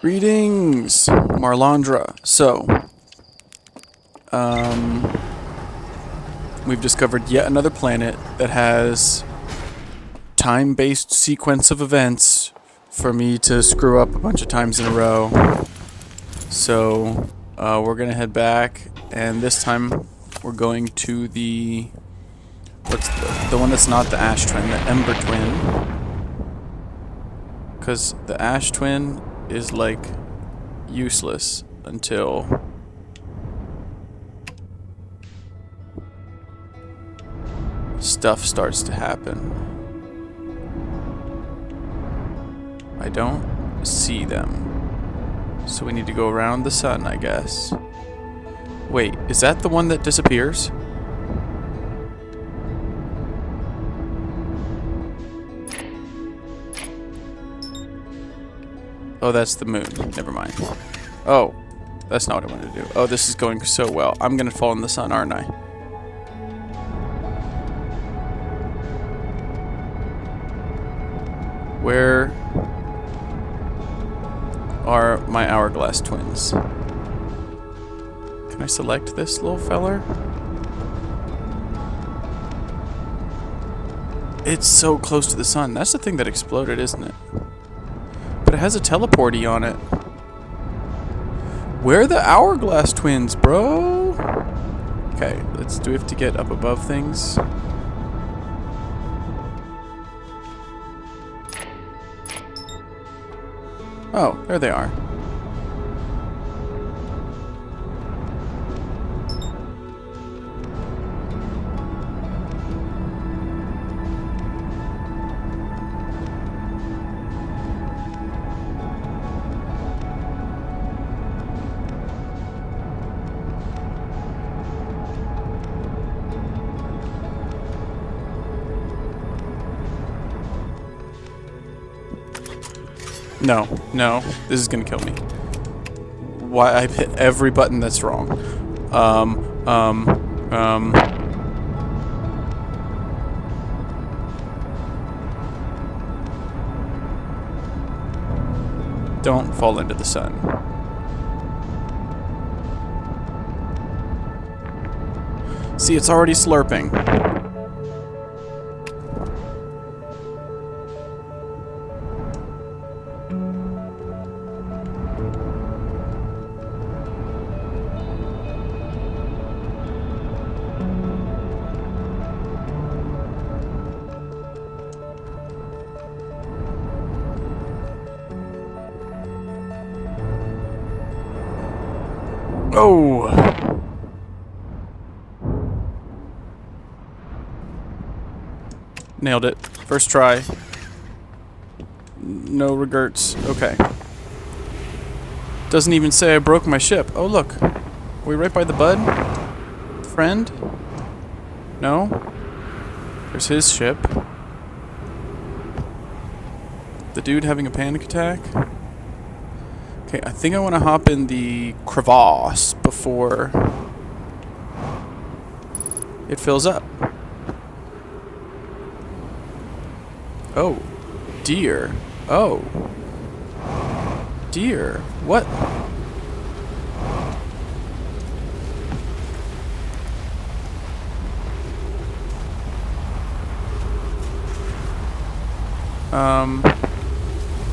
Greetings, Marlandra. So, we've discovered yet another planet that has time-based sequence of events for me to screw up a bunch of times in a row. So, we're gonna head back, and this time we're going to the the one that's not the Ash Twin, the Ember Twin. Because the Ash Twin is like useless until stuff starts to happen. I don't see them. So we need to go around the sun, I guess. Wait, is that the one that disappears? Oh, that's the moon. Never mind. Oh, that's not what I wanted to do. Oh, this is going so well. I'm gonna fall in the sun, aren't I? Where are my hourglass twins? Can I select this little feller? It's so close to the sun. That's the thing that exploded, isn't it? But it has a teleporty on it. Where are the hourglass twins, bro? Okay, do we have to get up above things? Oh, there they are. No, no, this is gonna kill me. Why I've hit every button that's wrong. Don't fall into the sun. See, it's already slurping. Oh! Nailed it. First try. No regrets. Okay. Doesn't even say I broke my ship. Oh, look. Are we right by the bud? Friend? No? There's his ship. The dude having a panic attack? Okay, I think I want to hop in the crevasse before it fills up. Oh, dear. Oh. Dear. What?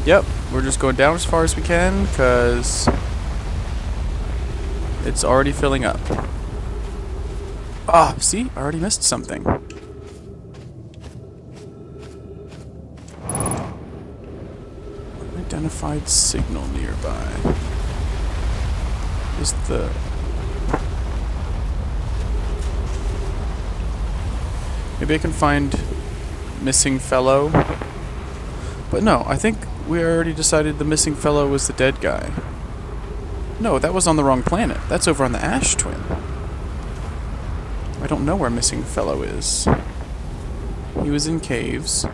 Yep. We're just going down as far as we can, because it's already filling up. Ah, see? I already missed something. Unidentified signal nearby. Is the... Maybe I can find missing fellow. But no, I think we already decided the missing fellow was the dead guy. No, that was on the wrong planet. That's over on the Ash Twin. I don't know where missing fellow is. He was in caves.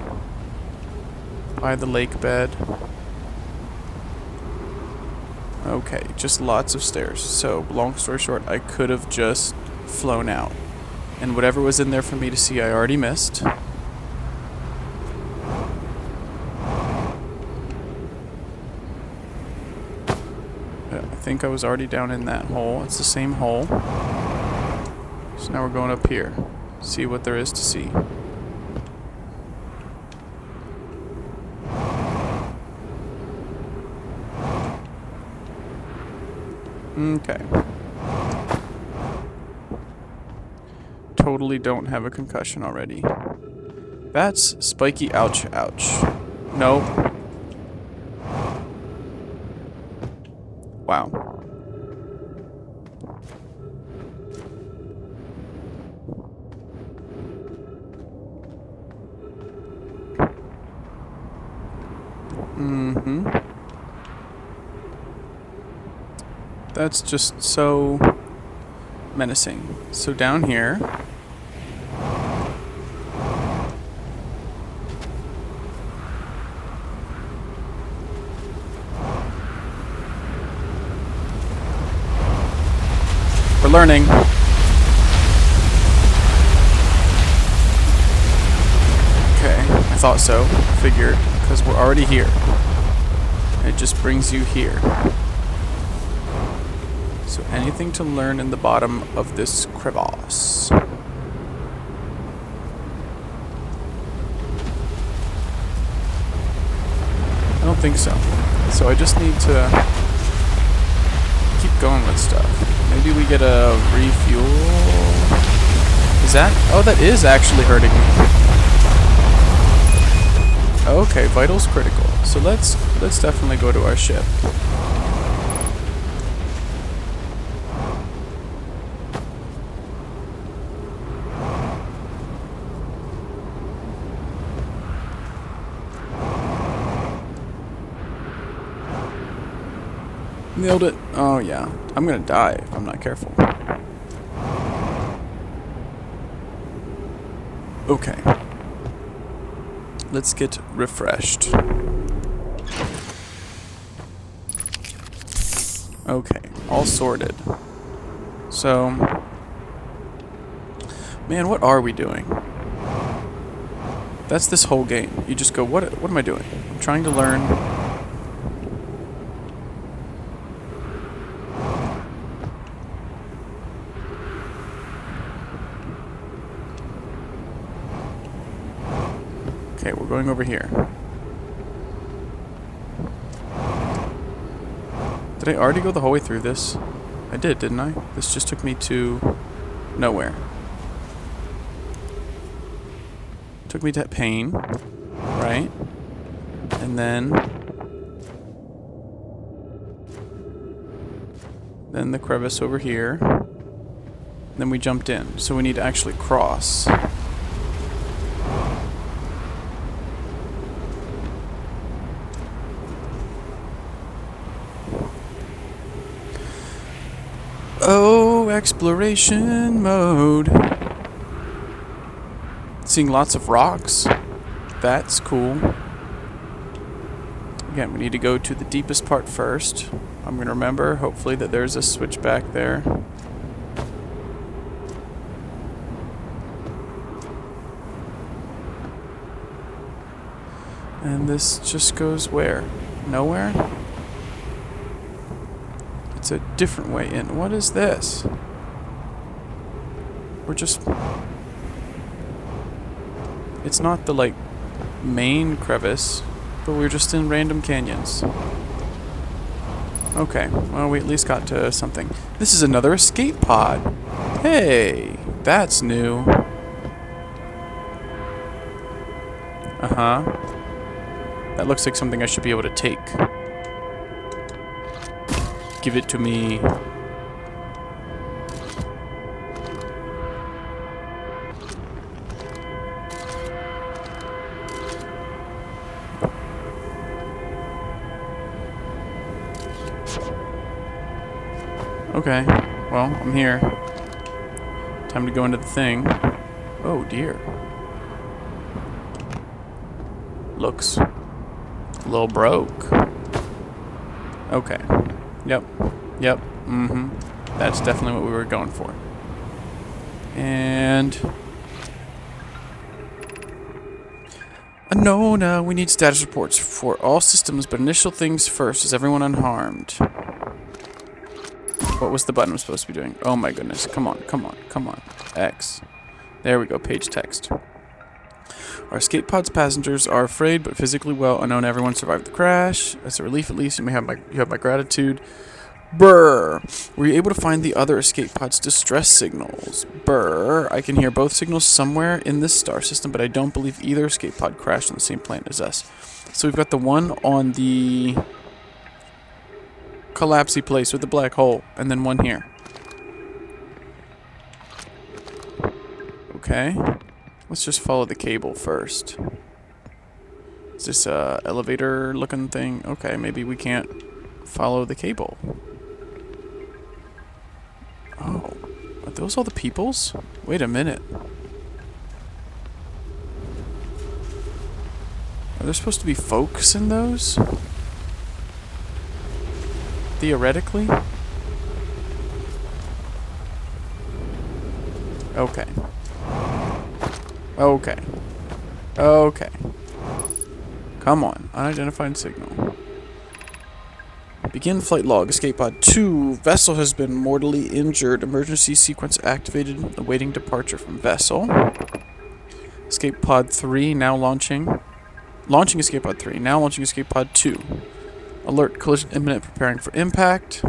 By the lake bed. Okay, just lots of stairs. So, long story short, I could have just flown out. And whatever was in there for me to see, I already missed. I think I was already down in that hole. It's the same hole. So now we're going up here. See what there is to see. Okay. Totally don't have a concussion already. Bats, spiky, ouch, ouch. Nope. Wow. Mm-hmm. That's just so menacing. So down here. We're learning. Okay, I thought so. Figured, because we're already here. It just brings you here. So anything to learn in the bottom of this crevasse? I don't think so. So I just need to keep going with stuff. Maybe we get a refuel. Is that? Oh, that is actually hurting me. Okay, vital's critical. So let's definitely go to our ship. Nailed it. Oh yeah. I'm gonna die if I'm not careful. Okay. Let's get refreshed. Okay. All sorted. So... Man, what are we doing? That's this whole game. You just go, what am I doing? I'm trying to learn... Okay, we're going over here. Did I already go the whole way through this? I did, didn't I? This just took me to nowhere. Took me to Pain, right? And then the crevice over here. Then we jumped in, so we need to actually cross. Oh, exploration mode. Seeing lots of rocks. That's cool. Again, we need to go to the deepest part first. I'm going to remember, hopefully, that there's a switch back there. And this just goes where? Nowhere? It's a different way in. What is this? We're just... It's not the, like, main crevice, but we're just in random canyons. Okay, well, we at least got to something. This is another escape pod. Hey, that's new. Uh-huh. That looks like something I should be able to take. Give it to me. Okay, well, I'm here. Time to go into the thing. Oh dear. Looks a little broke. Okay. Yep. Mm-hmm. That's definitely what we were going for. And... Anona, we need status reports for all systems, but initial things first. Is everyone unharmed? What was the button I'm supposed to be doing? Oh my goodness. Come on, come on, come on. X. There we go, page text. Our escape pod's passengers are afraid but physically well. Unknown everyone survived the crash. As a relief, at least, you have my gratitude. Brr. Were you able to find the other escape pod's distress signals? Brr. I can hear both signals somewhere in this star system, but I don't believe either escape pod crashed on the same planet as us. So we've got the one on the collapsy place with the black hole, and then one here. Okay. Let's just follow the cable first. Is this a elevator looking thing? Okay, maybe we can't follow the cable. Oh, are those all the peoples? Wait a minute. Are there supposed to be folks in those? Theoretically? Okay. Okay. Okay. Come on. Unidentified signal. Begin flight log. Escape pod 2. Vessel has been mortally injured. Emergency sequence activated. Awaiting departure from vessel. Escape pod 3 now launching. Launching escape pod 3. Now launching escape pod 2. Alert. Collision imminent. Preparing for impact.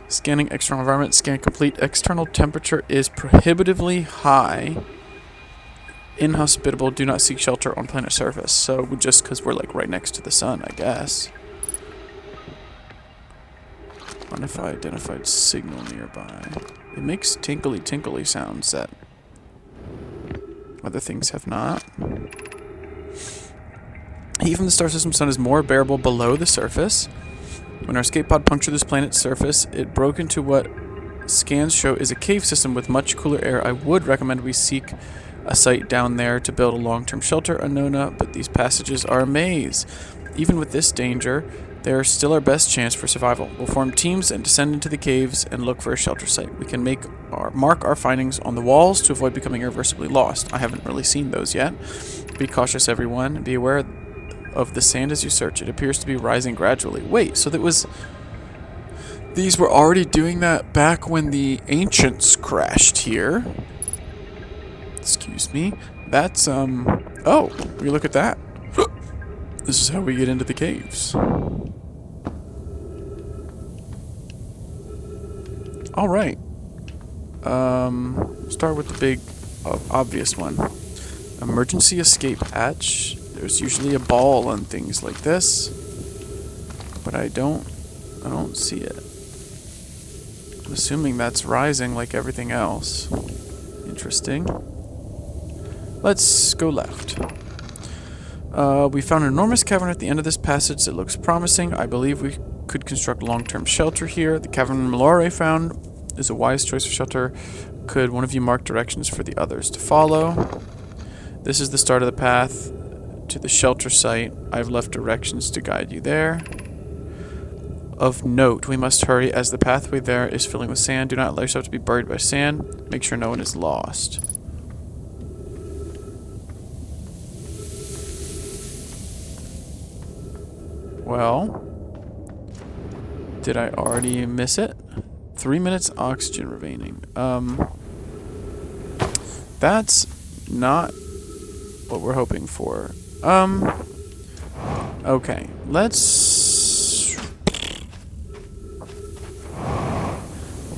Scanning external environment. Scan complete. External temperature is prohibitively high. Inhospitable. Do not seek shelter on planet surface. So just because we're like right next to the sun, I guess. Unidentified signal nearby. It makes tinkly sounds that other things have not. Heat from the star system sun is more bearable below the surface. When our escape pod punctured this planet's surface, it broke into what scans show is a cave system with much cooler air. I would recommend we seek a site down there to build a long-term shelter, Anona, but these passages are a maze. Even with this danger, they are still our best chance for survival. We'll form teams and descend into the caves and look for a shelter site. We can mark our findings on the walls to avoid becoming irreversibly lost. I haven't really seen those yet. Be cautious, everyone. Be aware of the sand as you search. It appears to be rising gradually. Wait, so that was... These were already doing that back when the ancients crashed here. Excuse me. That's, oh, we look at that. This is how we get into the caves. Alright. Start with the big, obvious one. Emergency escape hatch. There's usually a ball on things like this. But I don't see it. I'm assuming that's rising like everything else. Interesting. Let's go left. We found an enormous cavern at the end of this passage that looks promising. I believe we could construct long-term shelter here. The cavern Malore found is a wise choice for shelter. Could one of you mark directions for the others to follow? This is the start of the path to the shelter site. I've left directions to guide you there. Of note, we must hurry as the pathway there is filling with sand. Do not allow yourself to be buried by sand. Make sure no one is lost. Well, did I already miss it? 3 minutes oxygen remaining. That's not what we're hoping for. Okay, let's...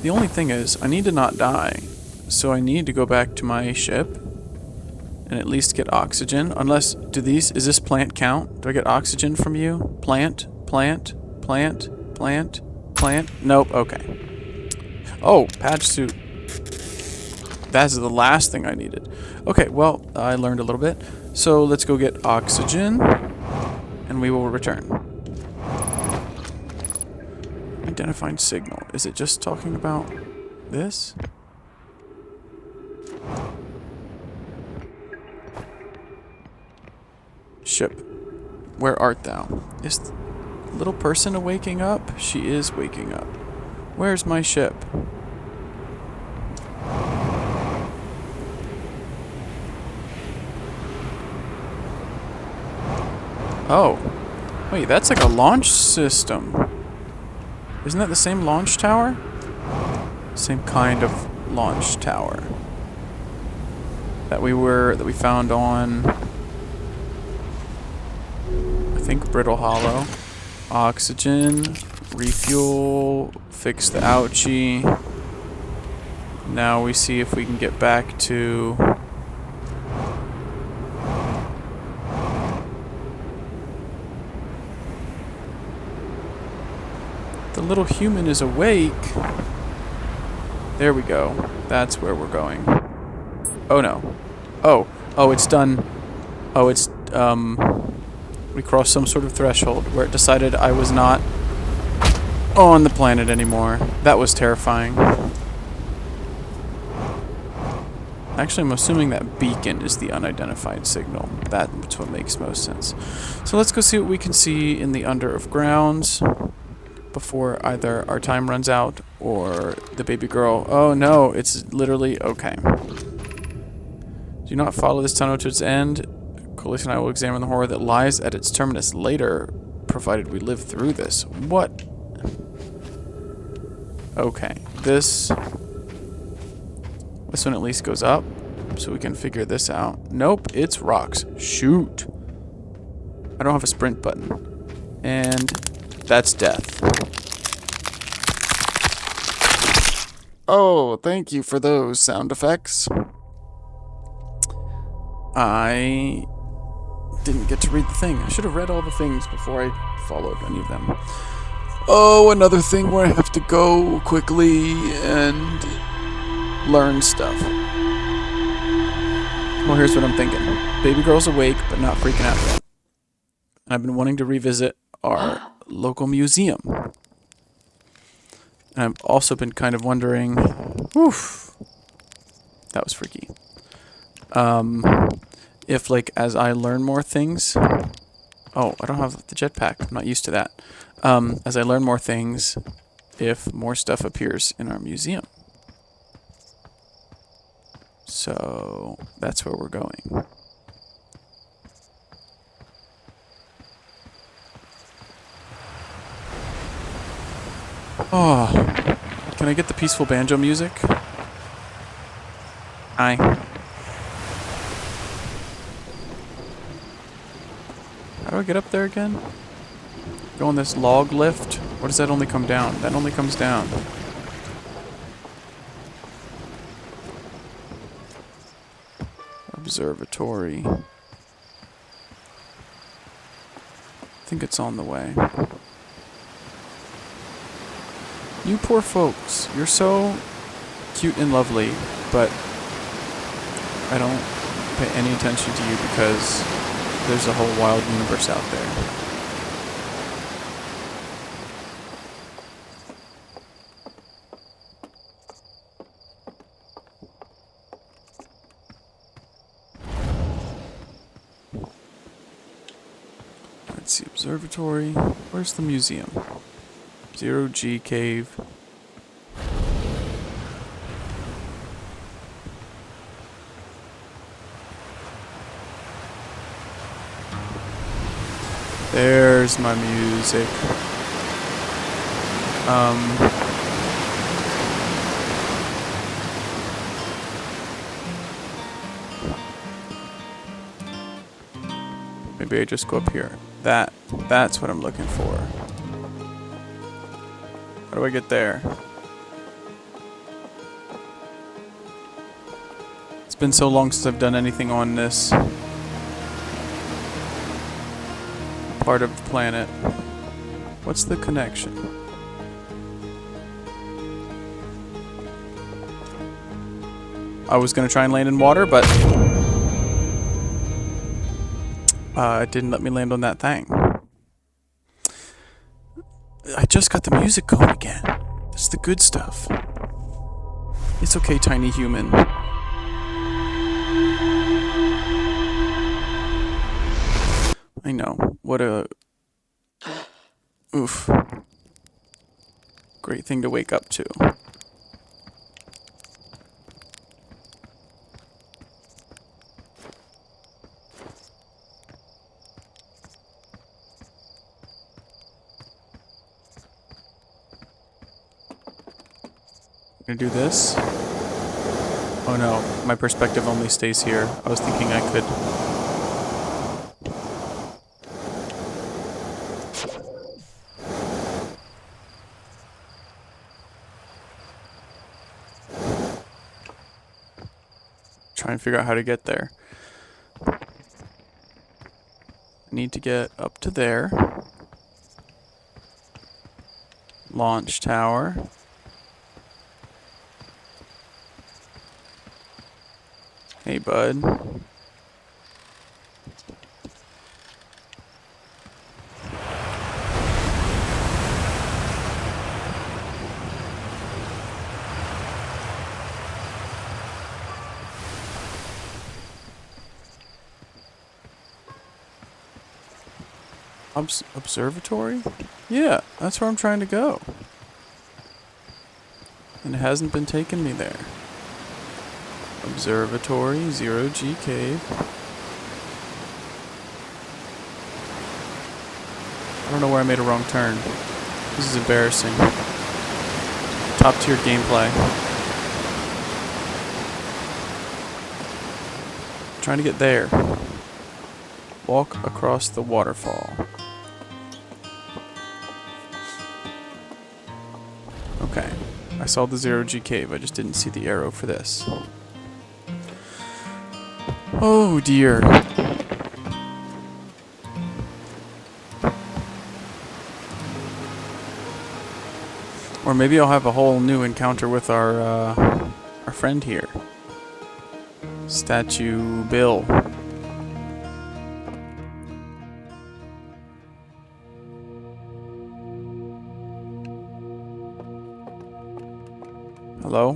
The only thing is, I need to not die. So I need to go back to my ship and at least get oxygen. Unless, is this plant count? Do I get oxygen from you? Plant? Nope, okay. Oh, patch suit. That's the last thing I needed. Okay, well, I learned a little bit. So let's go get oxygen, and we will return. Identifying signal. Is it just talking about this? Ship, where art thou? Is the little person waking up? She is waking up. Where's my ship? Oh. Wait, that's like a launch system. Isn't that the same launch tower? Same kind of launch tower that we found on, I think, Brittle Hollow. Oxygen, refuel, fix the ouchie. Now we see if we can get back to the little human is awake. There we go. That's where we're going. Oh no. Oh, it's done. Oh, it's, we crossed some sort of threshold where it decided I was not on the planet anymore. That was terrifying. Actually, I'm assuming that beacon is the unidentified signal. That's what makes most sense. So let's go see what we can see in the under of grounds before either our time runs out or the baby girl. Oh no, it's literally okay. Do not follow this tunnel to its end. Colis and I will examine the horror that lies at its terminus later, provided we live through this. What? Okay, this one at least goes up, so we can figure this out. Nope, it's rocks. Shoot. I don't have a sprint button. And that's death. Oh, thank you for those sound effects. I didn't get to read the thing. I should have read all the things before I followed any of them. Oh, another thing where I have to go quickly and learn stuff. Well, here's what I'm thinking. Baby girl's awake, but not freaking out yet. And I've been wanting to revisit our local museum. And I've also been kind of wondering... Oof. That was freaky. If, like, as I learn more things... Oh, I don't have the jetpack. I'm not used to that. As I learn more things, if more stuff appears in our museum. So, that's where we're going. Oh, can I get the peaceful banjo music? Hi. How do I get up there again? Go on this log lift? Or does that only come down? That only comes down. Observatory. I think it's on the way. You poor folks. You're so cute and lovely, but I don't pay any attention to you because there's a whole wild universe out there. Let's see, observatory. Where's the museum? 0G cave. There's my music. Maybe I just go up here. That's what I'm looking for. How do I get there? It's been so long since I've done anything on this part of the planet. What's the connection? I was gonna try and land in water, but it didn't let me land on that thing. I just got the music going again. That's the good stuff. It's okay, tiny human. I know. What a... Oof. Great thing to wake up to. gonna do this. Oh no, my perspective only stays here. I was thinking I could... try and figure out how to get there. I need to get up to there. Launch tower. Hey, bud. Observatory? Yeah, that's where I'm trying to go. And it hasn't been taking me there. Observatory, Zero G Cave. I don't know where I made a wrong turn. This is embarrassing. Top tier gameplay. Trying to get there. Walk across the waterfall. Okay. I saw the Zero G Cave, I just didn't see the arrow for this. Oh dear. Or maybe I'll have a whole new encounter with our friend here. Statue Bill. Hello?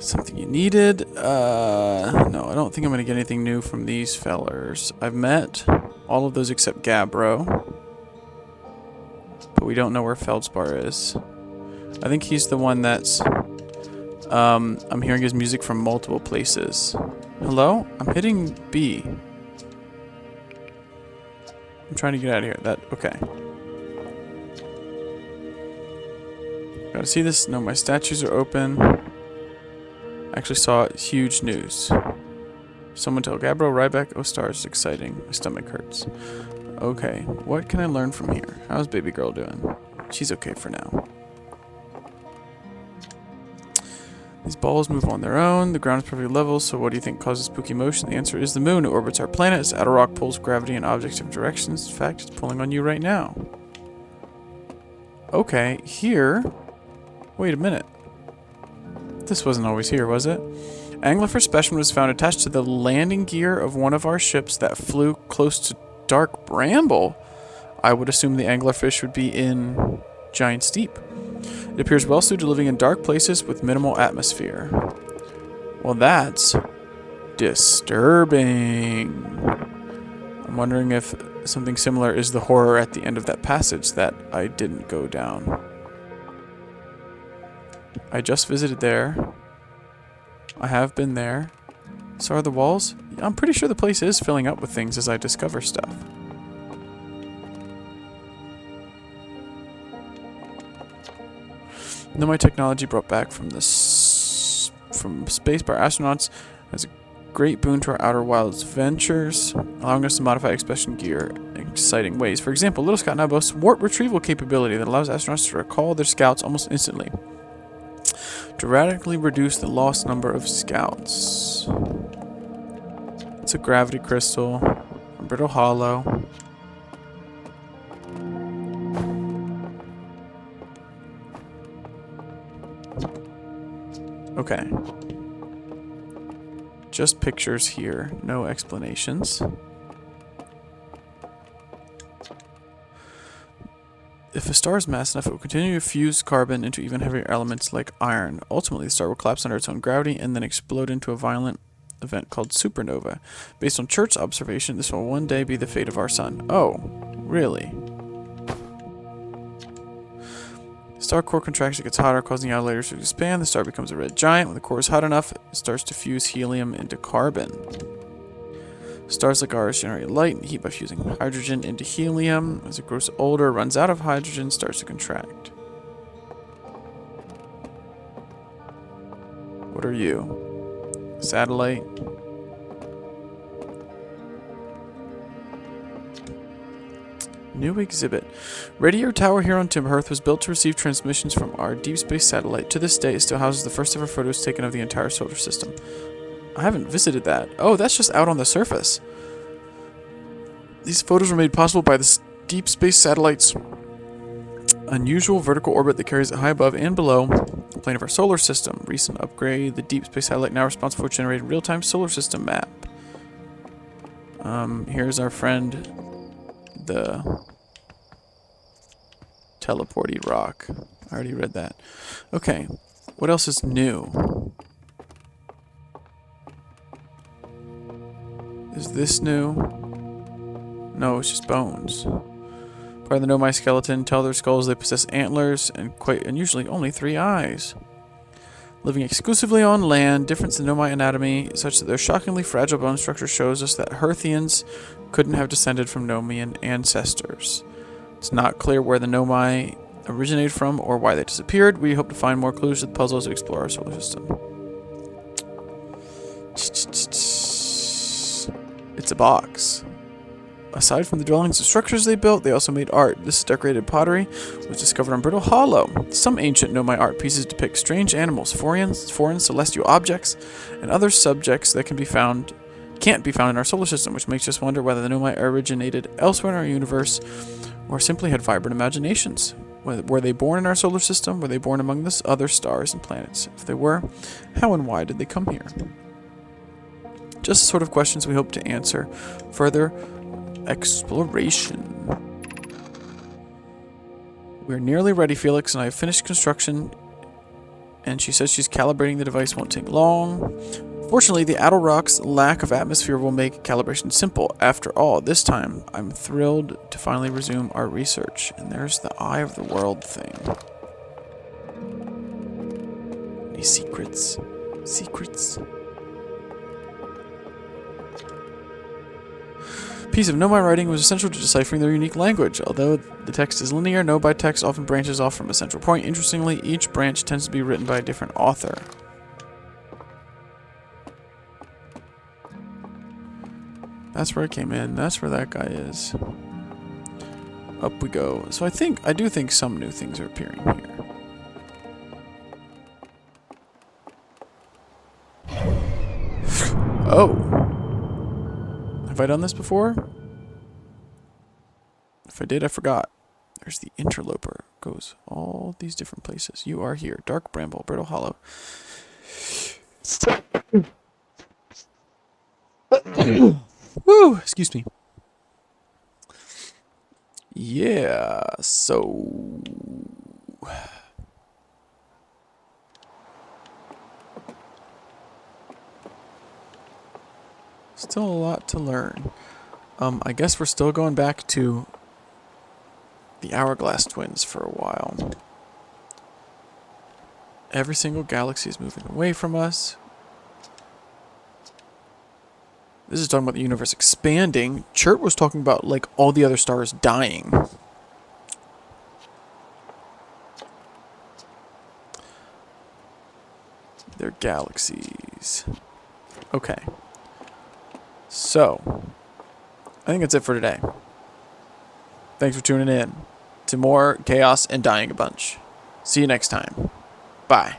Something you needed? No, I don't think I'm gonna get anything new from these fellers. I've met all of those except Gabbro. But we don't know where Feldspar is. I think he's the one that's... I'm hearing his music from multiple places. Hello? I'm hitting B. I'm trying to get out of here. Okay. Gotta see this? No, my statues are open. Actually saw huge news. Someone tell Gabbro, Ryback, oh stars, exciting. My stomach hurts. Okay, what can I learn from here? How's baby girl doing? She's okay for now. These balls move on their own. The ground is perfectly level, so what do you think causes spooky motion? The answer is the moon. It orbits our planet. Its outer rock pulls gravity in objects of directions. In fact, it's pulling on you right now. Okay, here... Wait a minute. This wasn't always here, was it? Anglerfish specimen was found attached to the landing gear of one of our ships that flew close to Dark Bramble. I would assume the anglerfish would be in Giant's Deep. It appears well suited to living in dark places with minimal atmosphere. Well, that's disturbing. I'm wondering if something similar is the horror at the end of that passage that I didn't go down. I just visited there. I have been there. So are the walls? I'm pretty sure the place is filling up with things as I discover stuff. Know my technology brought back from from space by astronauts as a great boon to our outer wilds ventures, allowing us to modify expedition gear in exciting ways. For example, Little Scout now boasts warp retrieval capability that allows astronauts to recall their scouts almost instantly. To radically reduce the lost number of scouts. It's a gravity crystal from Brittle Hollow. Okay. Just pictures here, no explanations. If a star is mass enough, it will continue to fuse carbon into even heavier elements like iron. Ultimately, the star will collapse under its own gravity and then explode into a violent event called supernova. Based on Church's observation, this will one day be the fate of our sun. Oh, really? The star core contracts, it gets hotter, causing the outer layers to expand. The star becomes a red giant. When the core is hot enough, it starts to fuse helium into carbon. Stars like ours generate light and heat by fusing hydrogen into helium. As it grows older, runs out of hydrogen, starts to contract. What are you? Satellite? New exhibit. Radio tower here on Timhearth was built to receive transmissions from our deep space satellite. To this day, it still houses the first ever photos taken of the entire solar system. I haven't visited that. Oh, that's just out on the surface. These photos were made possible by the deep space satellite's unusual vertical orbit that carries it high above and below the plane of our solar system. Recent upgrade. The deep space satellite now responsible for generating real-time solar system map. Here's our friend, the teleporty rock. I already read that. Okay, what else is new? Is this new? No, it's just bones. Part of the Nomai skeleton. Tell their skulls they possess antlers and quite unusually only 3 eyes. Living exclusively on land, difference in Nomai anatomy such that their shockingly fragile bone structure shows us that Hearthians couldn't have descended from Nomian ancestors. It's not clear where the Nomai originated from or why they disappeared. We hope to find more clues to the puzzle as we explore our solar system. It's a box. Aside from the dwellings and structures they built, they also made art. This decorated pottery was discovered on Brittle Hollow. Some ancient Nomai art pieces depict strange animals, foreign celestial objects, and other subjects that can't be found in our solar system, which makes us wonder whether the Nomai originated elsewhere in our universe or simply had vibrant imaginations. Were they born in our solar system? Were they born among the other stars and planets? If they were, how and why did they come here? Just the sort of questions we hope to answer further exploration. We're nearly ready, Felix, and I have finished construction, and she says she's calibrating the device won't take long. Fortunately, the Addle Rock's lack of atmosphere will make calibration simple. After all, this time, I'm thrilled to finally resume our research. And there's the Eye of the World thing. Any secrets? Secrets? Piece of Nomai writing was essential to deciphering their unique language. Although the text is linear, Nomai text often branches off from a central point. Interestingly, each branch tends to be written by a different author. That's where I came in. That's where that guy is. Up we go. So I do think some new things are appearing here. Oh. Have I done this before? If I did, I forgot. There's the interloper. Goes all these different places. You are here. Dark Bramble, Brittle Hollow. Woo! Excuse me. Yeah, so... Still a lot to learn. I guess we're still going back to the Hourglass Twins for a while. Every single galaxy is moving away from us. This is talking about the universe expanding. Chert was talking about, like, all the other stars dying. They're galaxies. Okay. So, I think that's it for today. Thanks for tuning in to more chaos and dying a bunch. See you next time. Bye.